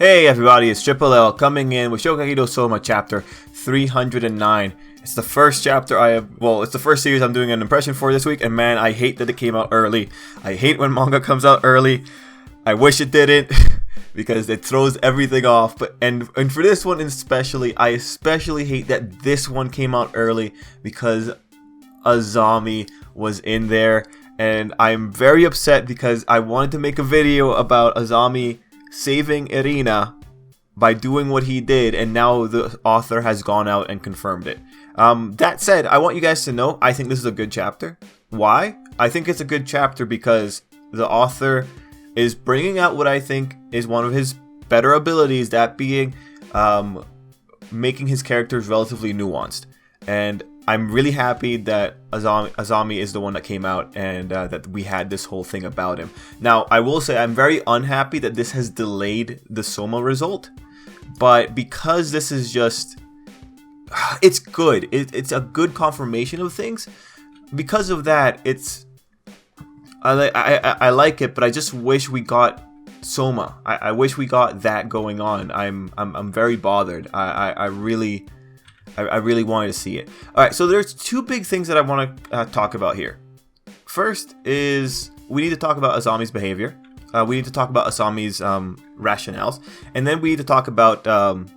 Hey everybody, it's Tripl-L coming in with Shokugeki no Soma chapter 309. It's the first chapter it's the first series I'm doing an impression for this week, and man, I hate that it came out early. I hate when manga comes out early. I wish it didn't, because it throws everything off. And for this one especially, I especially hate that this one came out early because Azami was in there, and I'm very upset because I wanted to make a video about Azami saving Erina by doing what he did, and now the author has gone out and confirmed it. That said, I want you guys to know I think this is a good chapter. Why? I think it's a good chapter because the author is bringing out what I think is one of his better abilities, that being making his characters relatively nuanced. And I'm really happy that Azami is the one that came out, and that we had this whole thing about him. Now, I will say I'm very unhappy that this has delayed the Soma result, but because this is just... it's good. It's a good confirmation of things. Because of that, I like it, but I just wish we got Soma. I wish we got that going on. I'm very bothered. I really wanted to see it. Alright, so there's two big things that I want to talk about here. First is we need to talk about Azami's behavior. We need to talk about Azami's rationales. And then we need to talk about... and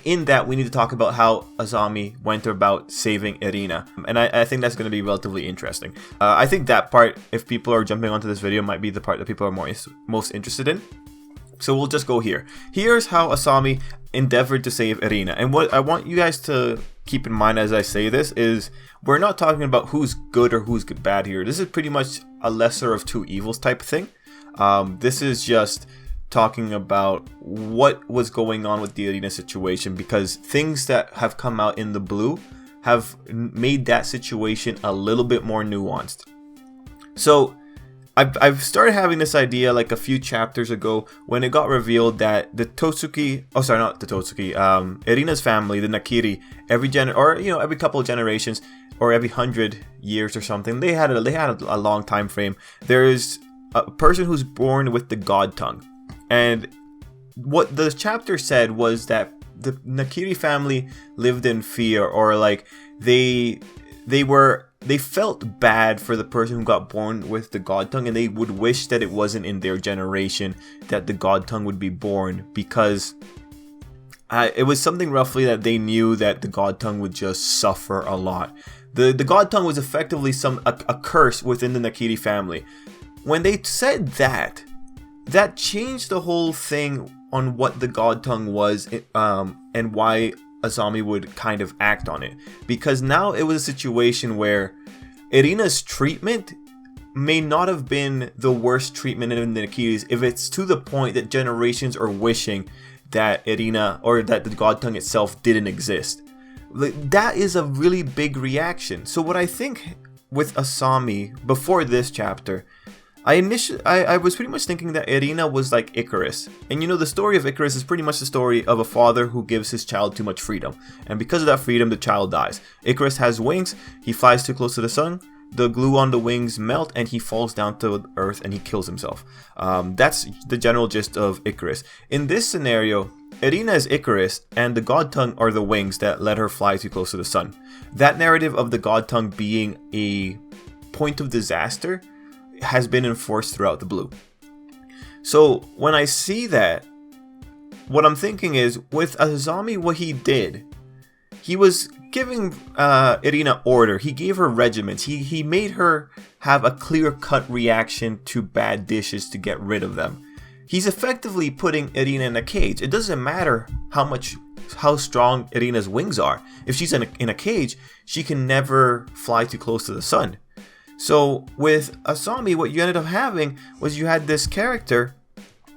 in that we need to talk about how Azami went about saving Erina. And I think that's going to be relatively interesting. I think that part, if people are jumping onto this video, might be the part that people are most interested in. So we'll just go here. Here's how Azami endeavored to save Erina. And what I want you guys to keep in mind as I say this is we're not talking about who's good or who's bad here. This is pretty much a lesser of two evils type of thing. This is just talking about what was going on with the Erina situation, because things that have come out in the blue have made that situation a little bit more nuanced. So I've started having this idea like a few chapters ago when it got revealed that the Erina's family, the Nakiri, every couple of generations or every 100 years or something, they had a long time frame. There is a person who's born with the God tongue, and what the chapter said was that the Nakiri family lived in fear, or like they felt bad for the person who got born with the God tongue, and they would wish that it wasn't in their generation that the God tongue would be born, because it was something roughly that they knew that the God tongue would just suffer a lot. The God tongue was effectively a curse within the Nakiri family. When they said that changed the whole thing on what the God tongue was, and why Azami would kind of act on it, because now it was a situation where Erina's treatment may not have been the worst treatment in the Nakiris if it's to the point that generations are wishing that Erina, or that the God tongue itself, didn't exist. That is a really big reaction. So what I think with Azami before this chapter, I was pretty much thinking that Erina was like Icarus. And you know, the story of Icarus is pretty much the story of a father who gives his child too much freedom. And because of that freedom, the child dies. Icarus has wings, he flies too close to the sun, the glue on the wings melt, and he falls down to earth and he kills himself. That's the general gist of Icarus. In this scenario, Erina is Icarus, and the God tongue are the wings that let her fly too close to the sun. That narrative of the God tongue being a point of disaster has been enforced throughout the blue. So when I see that, what I'm thinking is, with Azami, what he did, he was giving Erina order. He gave her regiments. He made her have a clear-cut reaction to bad dishes to get rid of them. He's effectively putting Erina in a cage. It doesn't matter how strong Erina's wings are. If she's in a cage, she can never fly too close to the sun. So with Azami, what you ended up having was you had this character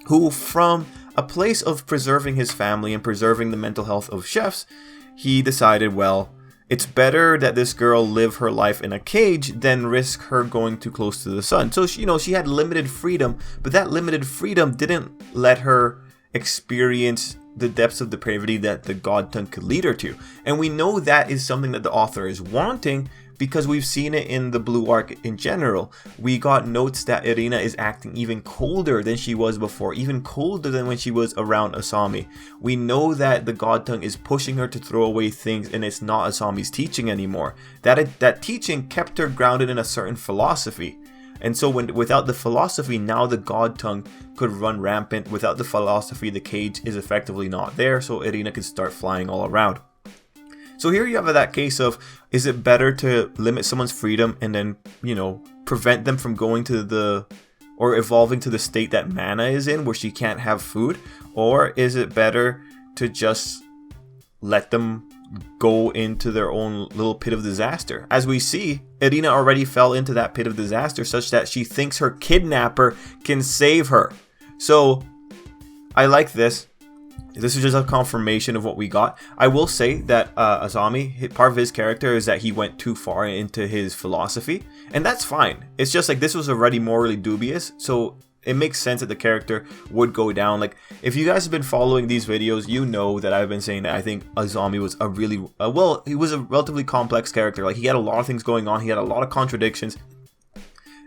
who, from a place of preserving his family and preserving the mental health of chefs, he decided, well, it's better that this girl live her life in a cage than risk her going too close to the sun. So she had limited freedom, but that limited freedom didn't let her experience the depths of depravity that the God tongue could lead her to. And we know that is something that the author is wanting, because we've seen it in the Blue Arc in general. We got notes that Erina is acting even colder than she was before, even colder than when she was around Azami. We know that the God Tongue is pushing her to throw away things, and it's not Azami's teaching anymore. That teaching kept her grounded in a certain philosophy. And so without the philosophy, now the God Tongue could run rampant. Without the philosophy, the cage is effectively not there, so Erina can start flying all around. So here you have that case of, is it better to limit someone's freedom and then, prevent them from going to or evolving to the state that Mana is in, where she can't have food? Or is it better to just let them go into their own little pit of disaster? As we see, Erina already fell into that pit of disaster such that she thinks her kidnapper can save her. So I like this. This is just a confirmation of what we got. I will say that Azami, part of his character is that he went too far into his philosophy, and that's fine. It's just like this was already morally dubious, so it makes sense that the character would go down. Like, if you guys have been following these videos, you know that I've been saying that I think Azami was a really, he was a relatively complex character. Like, he had a lot of things going on. He had a lot of contradictions.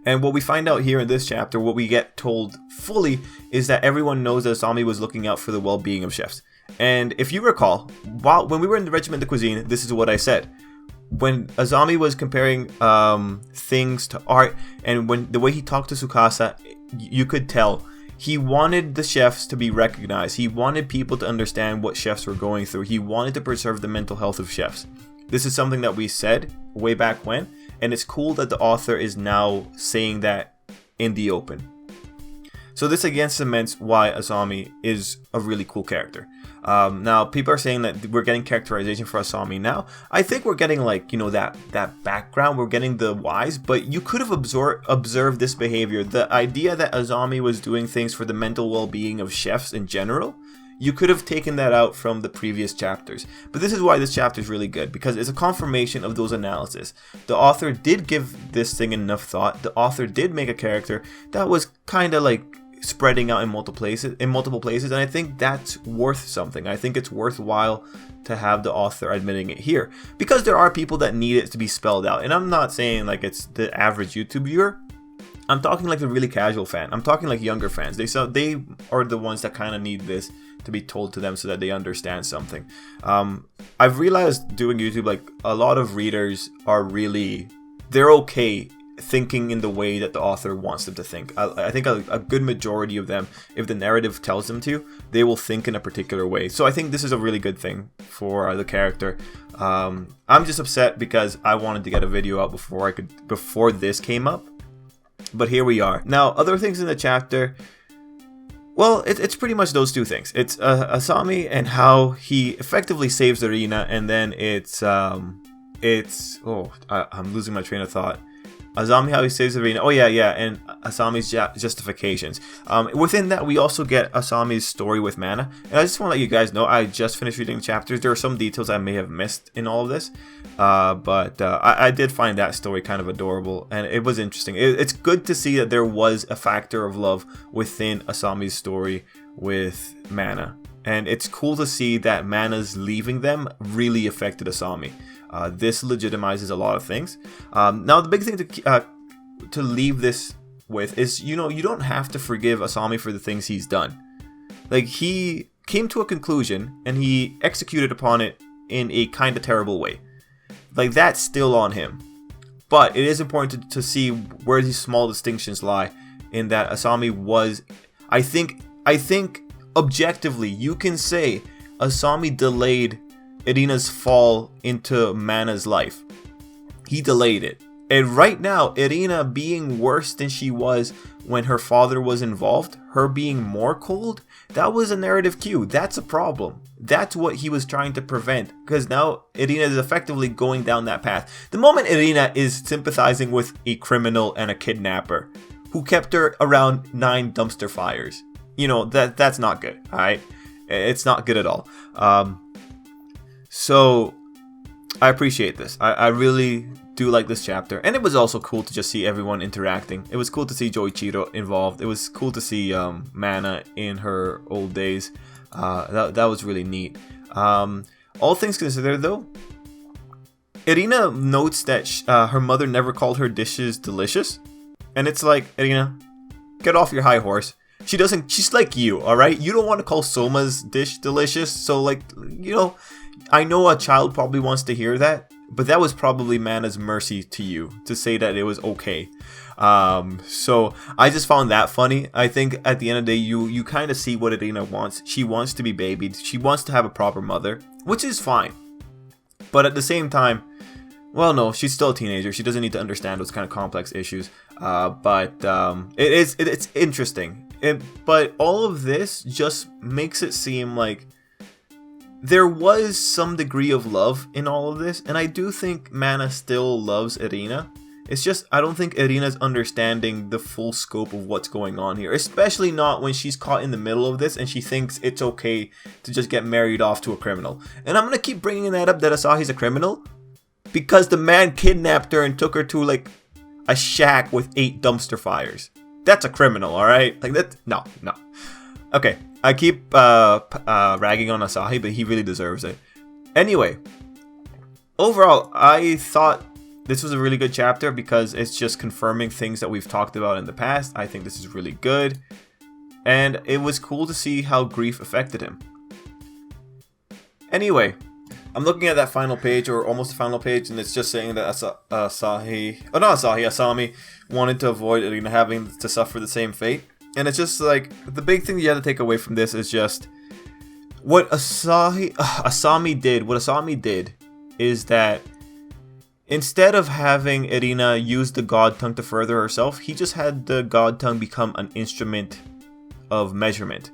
And what we find out here in this chapter, what we get told fully, is that everyone knows that Azami was looking out for the well-being of chefs. And if you recall, when we were in the Regiment de Cuisine, this is what I said. When Azami was comparing things to art, and when the way he talked to Tsukasa, you could tell he wanted the chefs to be recognized. He wanted people to understand what chefs were going through. He wanted to preserve the mental health of chefs. This is something that we said way back when, and it's cool that the author is now saying that in the open. So this again cements why Azami is a really cool character. Now, people are saying that we're getting characterization for Azami now. I think we're getting, like, that background. We're getting the whys, but you could have observed this behavior. The idea that Azami was doing things for the mental well-being of chefs in general, you could have taken that out from the previous chapters. But this is why this chapter is really good, because it's a confirmation of those analyses. The author did give this thing enough thought. The author did make a character that was kind of like spreading out in multiple places, and I think that's worth something. I think it's worthwhile to have the author admitting it here, because there are people that need it to be spelled out. And I'm not saying like it's the average YouTube viewer. I'm talking like the really casual fan. I'm talking like younger fans. They are the ones that kind of need this to be told to them so that they understand something. I've realized doing YouTube, like, a lot of readers are they're okay thinking in the way that the author wants them to think. I think a good majority of them, if the narrative tells them to, they will think in a particular way. So I think this is a really good thing for the character. I'm just upset because I wanted to get a video out before this came up. But here we are. Now, other things in the chapter, well, it's pretty much those two things. It's Azami and how he effectively saves Erina, and then I'm losing my train of thought. Azami, how he saves Erina. Oh yeah, and Asami's justifications. Within that, we also get Asami's story with Mana. And I just want to let you guys know, I just finished reading the chapters. There are some details I may have missed in all of this. But I did find that story kind of adorable, and it was interesting. It's good to see that there was a factor of love within Asami's story with Mana. And it's cool to see that Mana's leaving them really affected Azami. This legitimizes a lot of things. Now, the big thing to leave this with is, you don't have to forgive Azami for the things he's done. Like, he came to a conclusion and he executed upon it in a kind of terrible way. Like, that's still on him. But it is important to see where these small distinctions lie, in that Azami was, I think objectively, you can say Azami delayed Erina's fall into Mana's life. He delayed it. And right now, Erina being worse than she was when her father was involved, her being more cold, that was a narrative cue. That's a problem. That's what he was trying to prevent, because now Erina is effectively going down that path. The moment Erina is sympathizing with a criminal and a kidnapper who kept her around 9 dumpster fires, that's not good, alright? It's not good at all. So I appreciate this. I really do like this chapter, and it was also cool to just see everyone interacting. It was cool to see Joichiro involved. It was cool to see Mana in her old days. That was really neat. All things considered, though, Erina notes that her mother never called her dishes delicious. And it's like, Erina, get off your high horse. She's like you, alright? You don't want to call Soma's dish delicious. So, like, you know, I know a child probably wants to hear that. But that was probably Mana's mercy to you to say that it was okay. So I just found that funny. I think at the end of the day, you kind of see what Erina wants. She wants to be babied. She wants to have a proper mother, which is fine. But at the same time, well, no, she's still a teenager. She doesn't need to understand those kind of complex issues. But it's interesting. But all of this just makes it seem like there was some degree of love in all of this, and I do think Mana still loves Erina. It's just, I don't think Erina's understanding the full scope of what's going on here, especially not when she's caught in the middle of this and she thinks it's okay to just get married off to a criminal. And I'm gonna keep bringing that up, that Asahi's a criminal, because the man kidnapped her and took her to, like, a shack with 8 dumpster fires. That's a criminal, alright? Like, that, no. Okay, I keep ragging on Asahi, but he really deserves it. Anyway, overall, I thought this was a really good chapter because it's just confirming things that we've talked about in the past. I think this is really good. And it was cool to see how grief affected him. Anyway, I'm looking at that final page, or almost the final page, and it's just saying that Asami wanted to avoid Erina having to suffer the same fate. And it's just like, the big thing you have to take away from this is just what Asami did is that instead of having Erina use the God Tongue to further herself, he just had the God Tongue become an instrument of measurement.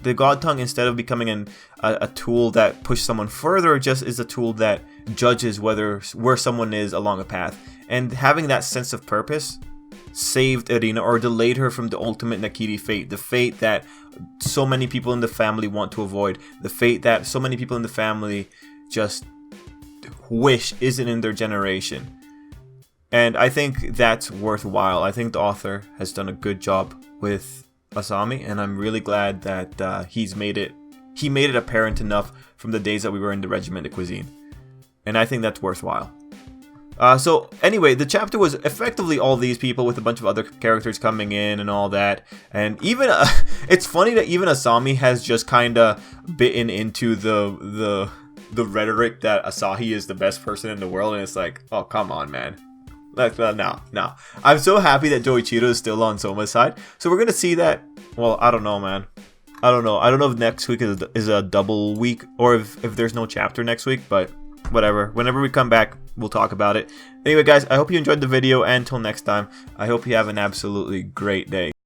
The God Tongue, instead of becoming a tool that pushes someone further, just is a tool that judges where someone is along a path. And having that sense of purpose saved Erina, or delayed her from the ultimate Nakiri fate. The fate that so many people in the family want to avoid. The fate that so many people in the family just wish isn't in their generation. And I think that's worthwhile. I think the author has done a good job with Azami, and I'm really glad that he made it apparent enough from the days that we were in the regimented cuisine. And I think that's worthwhile. So anyway, the chapter was effectively all these people with a bunch of other characters coming in and all that. And even it's funny that even Azami has just kind of bitten into the rhetoric that Asahi is the best person in the world, and it's like, oh, come on, man. No. I'm so happy that Joichiro is still on Soma's side. So we're gonna see that. Well, I don't know, man. I don't know if next week is a double week, or if there's no chapter next week, but whatever. Whenever we come back, we'll talk about it. Anyway, guys, I hope you enjoyed the video, and until next time, I hope you have an absolutely great day.